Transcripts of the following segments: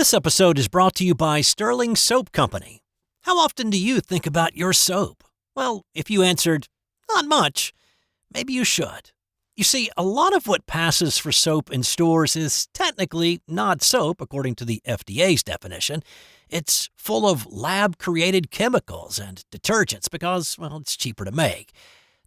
This episode is brought to you by Sterling Soap Company. How often do you think about your soap? Well, if you answered, not much, maybe you should. You see, a lot of what passes for soap in stores is technically not soap, according to the FDA's definition. It's full of lab-created chemicals and detergents because, well, it's cheaper to make.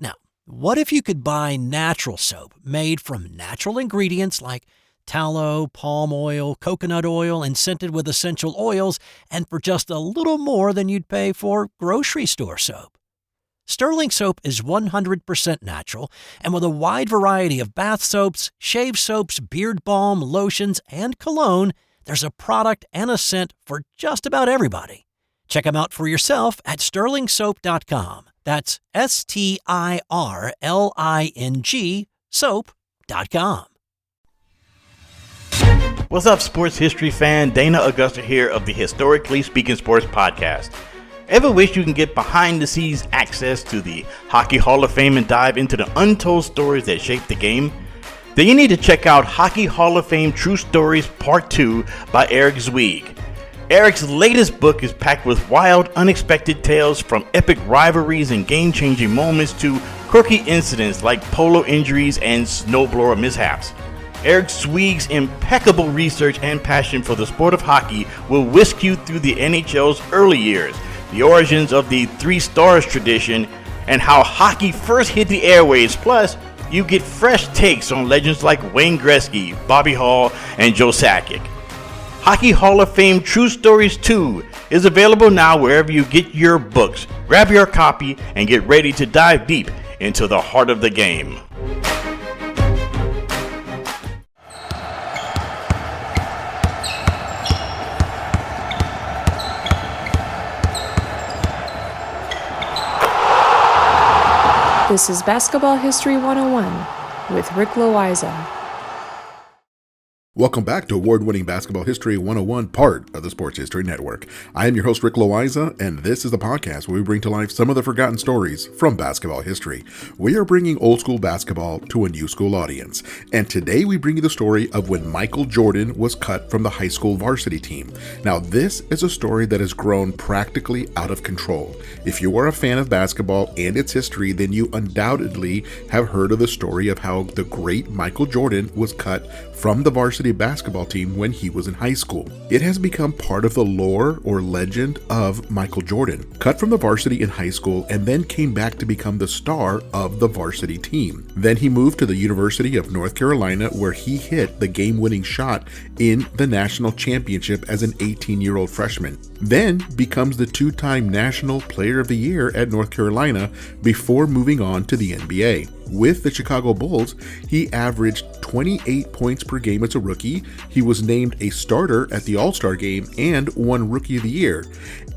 Now, what if you could buy natural soap made from natural ingredients like tallow, palm oil, coconut oil, and scented with essential oils, and for just a little more than you'd pay for grocery store soap? Sterling Soap is 100% natural, and with a wide variety of bath soaps, shave soaps, beard balm, lotions, and cologne, there's a product and a scent for just about everybody. Check them out for yourself at sterlingsoap.com. That's STIRLING soap.com. What's up, sports history fan? Dana Augusta here of the Historically Speaking Sports Podcast. Ever wish you can get behind-the-scenes access to the Hockey Hall of Fame and dive into the untold stories that shaped the game? Then you need to check out Hockey Hall of Fame True Stories Part 2 by Eric Zweig. Eric's latest book is packed with wild, unexpected tales from epic rivalries and game-changing moments to quirky incidents like polo injuries and snowblower mishaps. Eric Zweig's impeccable research and passion for the sport of hockey will whisk you through the NHL's early years, the origins of the Three Stars tradition, and how hockey first hit the airwaves. Plus, you get fresh takes on legends like Wayne Gretzky, Bobby Hall, and Joe Sakic. Hockey Hall of Fame True Stories 2 is available now wherever you get your books. Grab your copy and get ready to dive deep into the heart of the game. This is Basketball History 101 with Rick Loayza. Welcome back to award-winning Basketball History 101, part of the Sports History Network. I am your host, Rick Loayza, and this is the podcast where we bring to life some of the forgotten stories from basketball history. We are bringing old school basketball to a new school audience, and today we bring you the story of when Michael Jordan was cut from the high school varsity team. Now, this is a story that has grown practically out of control. If you are a fan of basketball and its history, then you undoubtedly have heard of the story of how the great Michael Jordan was cut from the varsity basketball team when he was in high school. It has become part of the lore or legend of Michael Jordan, cut from the varsity in high school and then came back to become the star of the varsity team. Then he moved to the University of North Carolina, where he hit the game-winning shot in the national championship as an 18-year-old freshman. Then becomes the two-time National Player of the Year at North Carolina before moving on to the NBA. With the Chicago Bulls, he averaged 28 points per game as a rookie. He was named a starter at the All-Star game and won Rookie of the Year.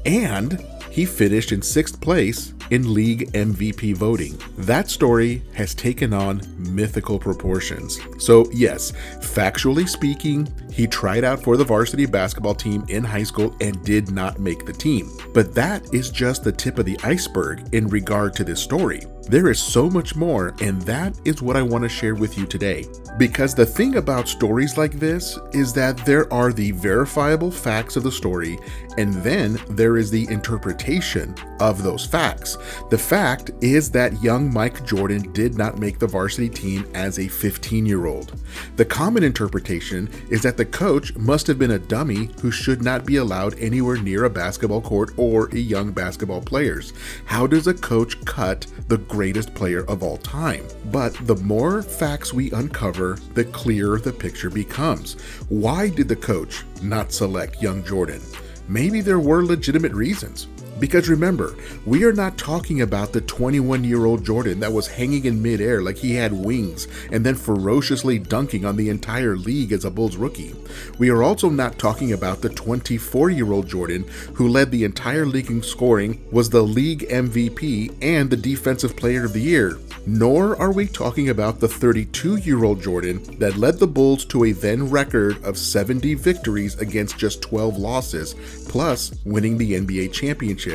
And he finished in 6th place in league MVP voting. That story has taken on mythical proportions. So yes, factually speaking, he tried out for the varsity basketball team in high school and did not make the team. But that is just the tip of the iceberg in regard to this story. There is so much more, and that is what I want to share with you today. Because the thing about stories like this is that there are the verifiable facts of the story, and then there is the interpretation of those facts. The fact is that young Mike Jordan did not make the varsity team as a 15-year-old. The common interpretation is that the coach must have been a dummy who should not be allowed anywhere near a basketball court or a young basketball players. How does a coach cut the greatest player of all time? But the more facts we uncover, the clearer the picture becomes. Why did the coach not select young Jordan? Maybe there were legitimate reasons. Because remember, we are not talking about the 21-year-old Jordan that was hanging in midair like he had wings and then ferociously dunking on the entire league as a Bulls rookie. We are also not talking about the 24-year-old Jordan who led the entire league in scoring, was the league MVP, and the Defensive Player of the Year. Nor are we talking about the 32-year-old Jordan that led the Bulls to a then record of 70 victories against just 12 losses, plus winning the NBA championship,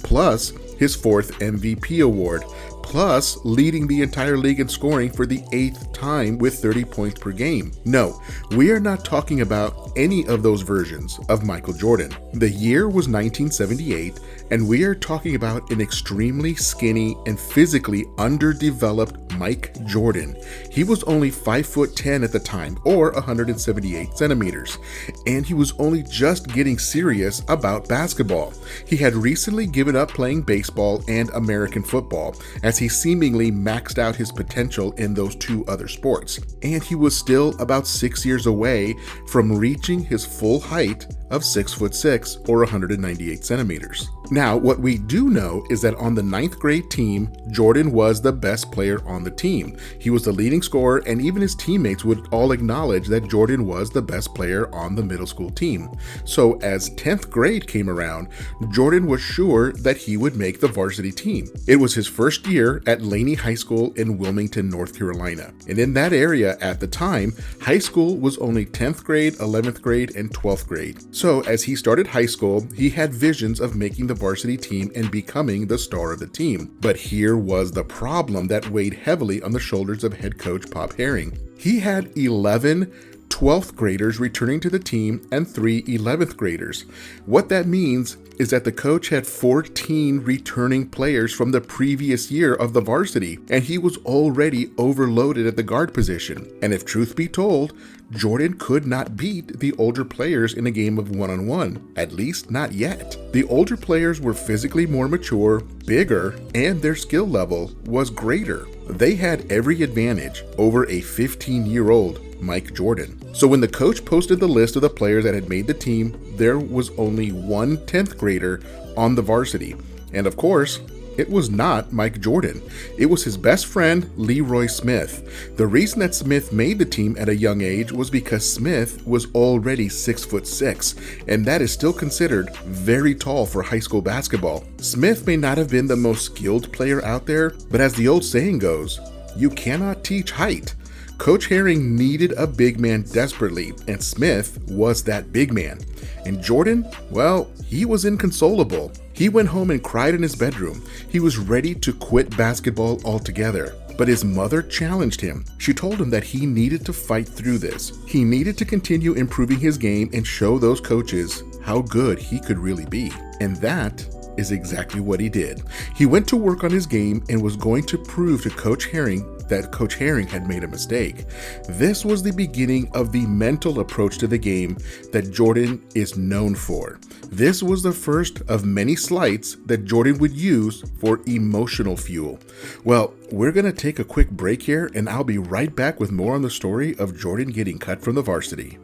plus his 4th MVP award, plus leading the entire league in scoring for the 8th time with 30 points per game. No, we are not talking about any of those versions of Michael Jordan. The year was 1978, and we are talking about an extremely skinny and physically underdeveloped Mike Jordan. He was only 5'10" at the time, or 178 centimeters, and he was only just getting serious about basketball. He had recently given up playing baseball and American football, as he seemingly maxed out his potential in those two other sports, and he was still about 6 years away from reaching his full height of 6'6" or 198 centimeters. Now, what we do know is that on the 9th grade team, Jordan was the best player on the team. He was the leading scorer, and even his teammates would all acknowledge that Jordan was the best player on the middle school team. So as 10th grade came around, Jordan was sure that he would make the varsity team. It was his first year at Laney High School in Wilmington, North Carolina. And in that area at the time, high school was only 10th grade, 11th grade, and 12th grade. So as he started high school, he had visions of making the varsity team and becoming the star of the team. But here was the problem that weighed heavily on the shoulders of head coach Pop Herring. He had 11 12th graders returning to the team and 3 11th graders. What that means is that the coach had 14 returning players from the previous year of the varsity, and he was already overloaded at the guard position. And if truth be told, Jordan could not beat the older players in a game of one-on-one, at least not yet. The older players were physically more mature, bigger, and their skill level was greater. They had every advantage over a 15-year-old Mike Jordan. So when the coach posted the list of the players that had made the team, there was only one 10th grader on the varsity. And of course, it was not Mike Jordan. It was his best friend, Leroy Smith. The reason that Smith made the team at a young age was because Smith was already 6'6", and that is still considered very tall for high school basketball. Smith may not have been the most skilled player out there, but as the old saying goes, you cannot teach height. Coach Herring needed a big man desperately, and Smith was that big man. And Jordan, well, he was inconsolable. He went home and cried in his bedroom. He was ready to quit basketball altogether. But his mother challenged him. She told him that he needed to fight through this. He needed to continue improving his game and show those coaches how good he could really be. And that is exactly what he did. He went to work on his game and was going to prove to Coach Herring that Coach Herring had made a mistake. This was the beginning of the mental approach to the game that Jordan is known for. This was the first of many slights that Jordan would use for emotional fuel. Well, we're going to take a quick break here, and I'll be right back with more on the story of Jordan getting cut from the varsity.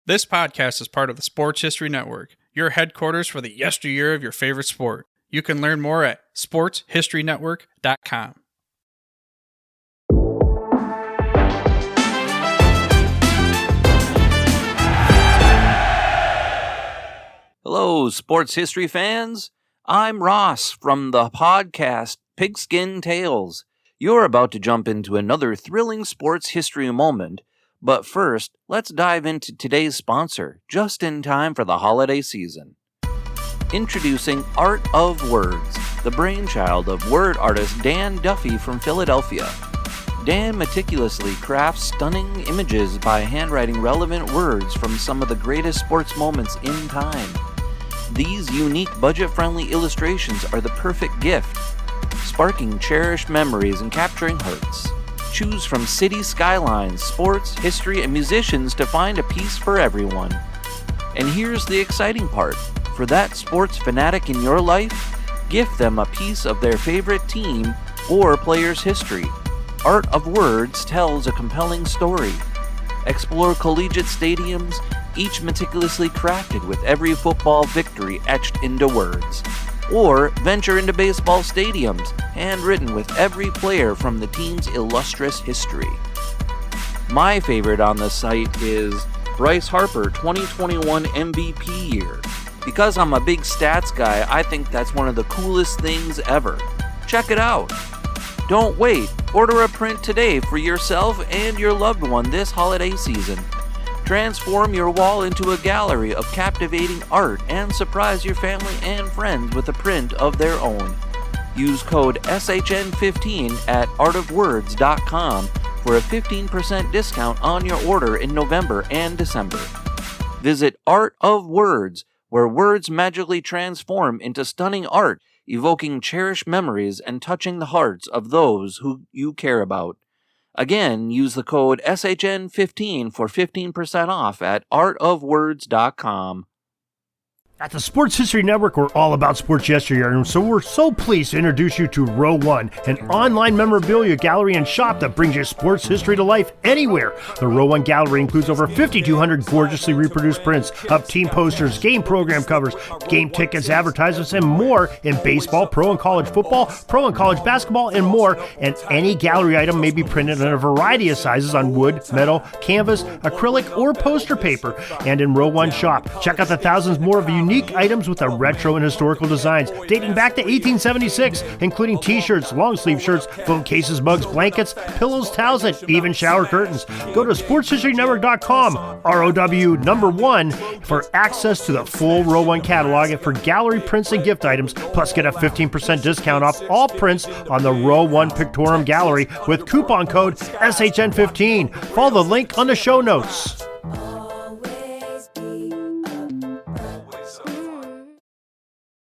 This podcast is part of the Sports History Network, your headquarters for the yesteryear of your favorite sport. You can learn more at sportshistorynetwork.com. Hello, sports history fans. I'm Ross from the podcast Pigskin Tales. You're about to jump into another thrilling sports history moment, but first, let's dive into today's sponsor, just in time for the holiday season. Introducing Art of Words, the brainchild of word artist Dan Duffy from Philadelphia. Dan meticulously crafts stunning images by handwriting relevant words from some of the greatest sports moments in time. These unique budget-friendly illustrations are the perfect gift, sparking cherished memories and capturing hearts. Choose from city skylines, sports, history, and musicians to find a piece for everyone. And here's the exciting part. For that sports fanatic in your life, gift them a piece of their favorite team or player's history. Art of Words tells a compelling story. Explore collegiate stadiums, each meticulously crafted with every football victory etched into words. Or venture into baseball stadiums, handwritten with every player from the team's illustrious history. My favorite on the site is Bryce Harper 2021 MVP year. Because I'm a big stats guy, I think that's one of the coolest things ever. Check it out. Don't wait. Order a print today for yourself and your loved one this holiday season. Transform your wall into a gallery of captivating art and surprise your family and friends with a print of their own. Use code SHN15 at artofwords.com for a 15% discount on your order in November and December. Visit Art of Words, where words magically transform into stunning art, evoking cherished memories and touching the hearts of those who you care about. Again, use the code SHN15 for 15% off at artofwords.com. At the Sports History Network, we're all about sports yesteryear, and so we're so pleased to introduce you to Row One, an online memorabilia gallery and shop that brings your sports history to life anywhere. The Row One gallery includes over 5,200 gorgeously reproduced prints of team posters, game program covers, game tickets, advertisements, and more in baseball, pro and college football, pro and college basketball, and more. And any gallery item may be printed in a variety of sizes on wood, metal, canvas, acrylic, or poster paper. And in Row One shop, check out the thousands more of unique items with the retro and historical designs dating back to 1876, including t-shirts, long sleeve shirts, phone cases, mugs, blankets, pillows, towels, and even shower curtains. Go to sportshistorynetwork.com, ROW1, for access to the full Row One catalog and for gallery prints and gift items, plus get a 15% discount off all prints on the Row One Pictorium Gallery with coupon code SHN15. Follow the link on the show notes.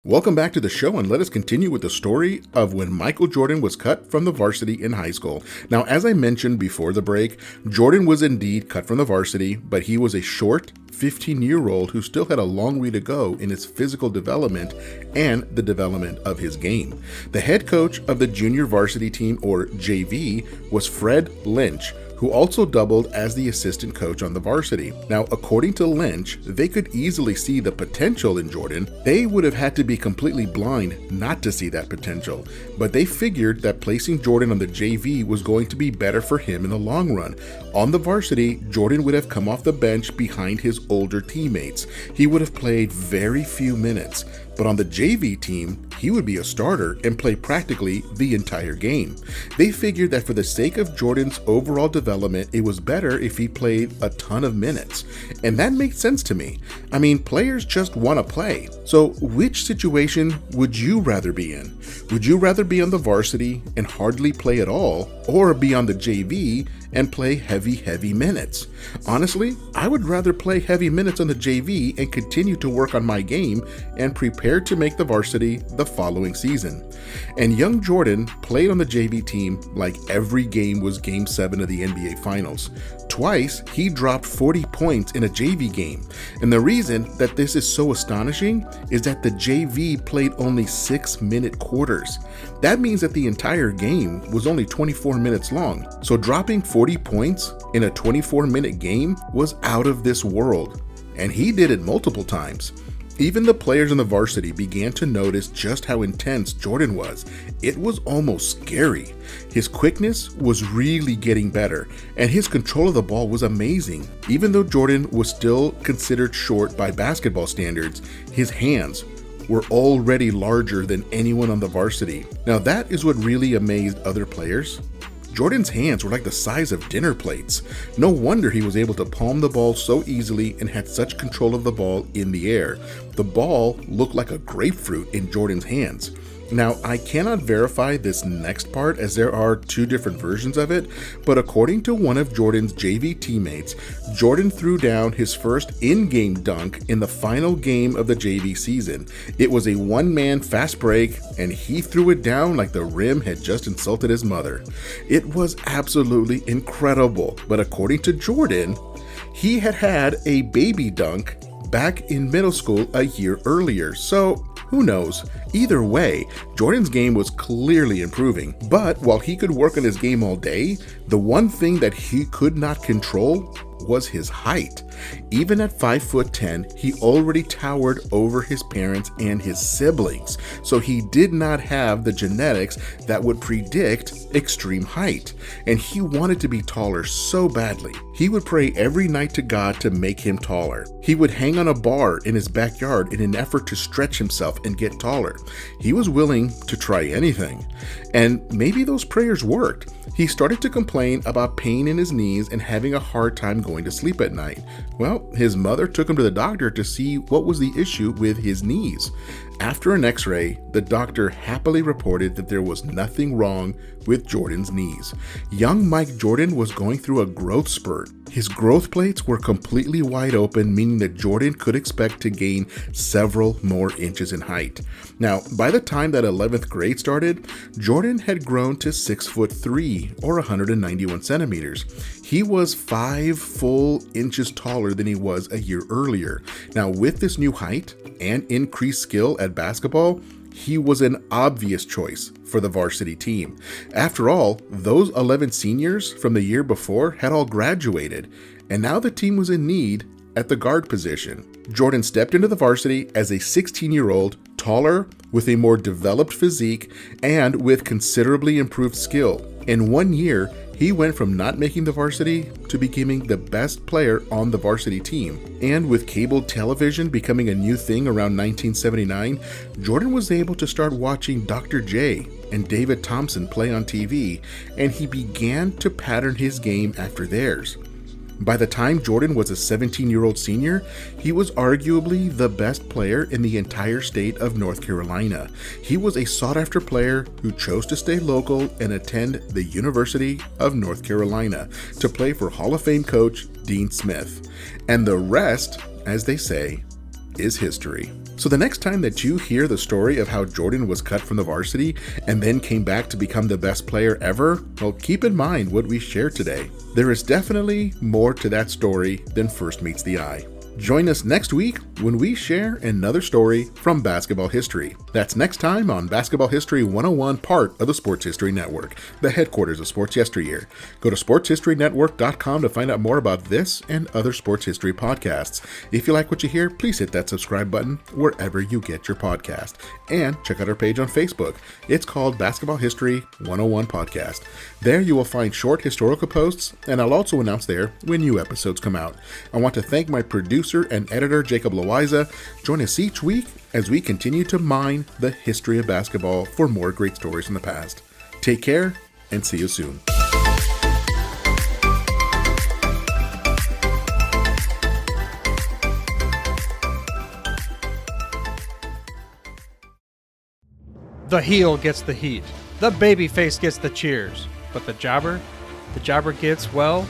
Welcome back to the show, and let us continue with the story of when Michael Jordan was cut from the varsity in high school. Now, as I mentioned before the break, Jordan was indeed cut from the varsity, but he was a short 15-year-old who still had a long way to go in his physical development and the development of his game. The head coach of the junior varsity team, or JV, was Fred Lynch, who also doubled as the assistant coach on the varsity. Now, according to Lynch, they could easily see the potential in Jordan. They would have had to be completely blind not to see that potential, but they figured that placing Jordan on the JV was going to be better for him in the long run. On the varsity, Jordan would have come off the bench behind his older teammates. He would have played very few minutes, but on the JV team, he would be a starter and play practically the entire game. They figured that for the sake of Jordan's overall development, it was better if he played a ton of minutes. And that makes sense to me. I mean, players just want to play. So which situation would you rather be in? Would you rather be on the varsity and hardly play at all, or be on the JV and play heavy minutes? Honestly, I would rather play heavy minutes on the JV and continue to work on my game and prepare to make the varsity the following season. And young Jordan played on the JV team like every game was Game 7 of the NBA Finals. Twice, he dropped 40 points in a JV game. And the reason that this is so astonishing is that the JV played only 6-minute quarters. That means that the entire game was only 24 minutes long. So dropping 40 points in a 24-minute game was out of this world. And he did it multiple times. Even the players in the varsity began to notice just how intense Jordan was. It was almost scary. His quickness was really getting better, and his control of the ball was amazing. Even though Jordan was still considered short by basketball standards, his hands were already larger than anyone on the varsity. Now that is what really amazed other players. Jordan's hands were like the size of dinner plates. No wonder he was able to palm the ball so easily and had such control of the ball in the air. The ball looked like a grapefruit in Jordan's hands. Now, I cannot verify this next part as there are two different versions of it, but according to one of Jordan's JV teammates, Jordan threw down his first in-game dunk in the final game of the JV season. It was a one-man fast break, and he threw it down like the rim had just insulted his mother. It was absolutely incredible, but according to Jordan, he had a baby dunk back in middle school a year earlier, so who knows? Either way, Jordan's game was clearly improving, but while he could work on his game all day, the one thing that he could not control was his height. Even at 5'10", he already towered over his parents and his siblings, so he did not have the genetics that would predict extreme height, and he wanted to be taller so badly. He would pray every night to God to make him taller. He would hang on a bar in his backyard in an effort to stretch himself and get taller. He was willing to try anything, and maybe those prayers worked. He started to complain about pain in his knees and having a hard time going going to sleep at night. Well, his mother took him to the doctor to see what was the issue with his knees. After an x-ray, the doctor happily reported that there was nothing wrong with Jordan's knees. Young Mike Jordan was going through a growth spurt. His growth plates were completely wide open, meaning that Jordan could expect to gain several more inches in height. Now, by the time that 11th grade started, Jordan had grown to 6'3" or 191 centimeters. He was 5 full inches taller than he was a year earlier. Now, with this new height and increased skill at basketball, he was an obvious choice for the varsity team. After all, those 11 seniors from the year before had all graduated, and now the team was in need at the guard position. Jordan stepped into the varsity as a 16-year-old, taller, with a more developed physique, and with considerably improved skill. In 1 year, he went from not making the varsity to becoming the best player on the varsity team. And with cable television becoming a new thing around 1979, Jordan was able to start watching Dr. J and David Thompson play on TV, and he began to pattern his game after theirs. By the time Jordan was a 17-year-old senior, he was arguably the best player in the entire state of North Carolina. He was a sought-after player who chose to stay local and attend the University of North Carolina to play for Hall of Fame coach Dean Smith. And the rest, as they say, is history. So the next time that you hear the story of how Jordan was cut from the varsity and then came back to become the best player ever, well, keep in mind what we shared today. There is definitely more to that story than first meets the eye. Join us next week when we share another story from basketball history. That's next time on Basketball History 101, part of the Sports History Network, the headquarters of Sports Yesteryear. Go to sportshistorynetwork.com to find out more about this and other sports history podcasts. If you like what you hear, please hit that subscribe button wherever you get your podcast. And check out our page on Facebook. It's called Basketball History 101 Podcast. There you will find short historical posts, and I'll also announce there when new episodes come out. I want to thank my producer and editor, Jacob Loayza. Join us each week as we continue to mine the history of basketball for more great stories in the past. Take care and see you soon. The heel gets the heat. The babyface gets the cheers. But the jobber gets, well,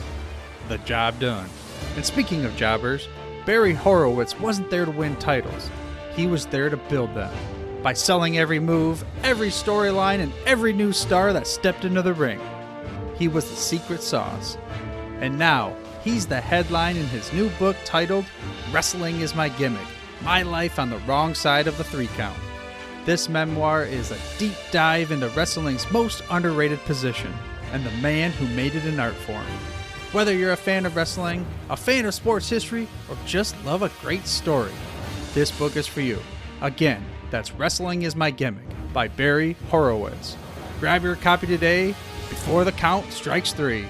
the job done. And speaking of jobbers, Barry Horowitz wasn't there to win titles. He was there to build them. By selling every move, every storyline, and every new star that stepped into the ring. He was the secret sauce. And now, he's the headline in his new book titled, Wrestling is My Gimmick, My Life on the Wrong Side of the Three Count. This memoir is a deep dive into wrestling's most underrated position, and the man who made it an art form. Whether you're a fan of wrestling, a fan of sports history, or just love a great story, this book is for you. Again, that's Wrestling is My Gimmick by Barry Horowitz. Grab your copy today before the count strikes 3.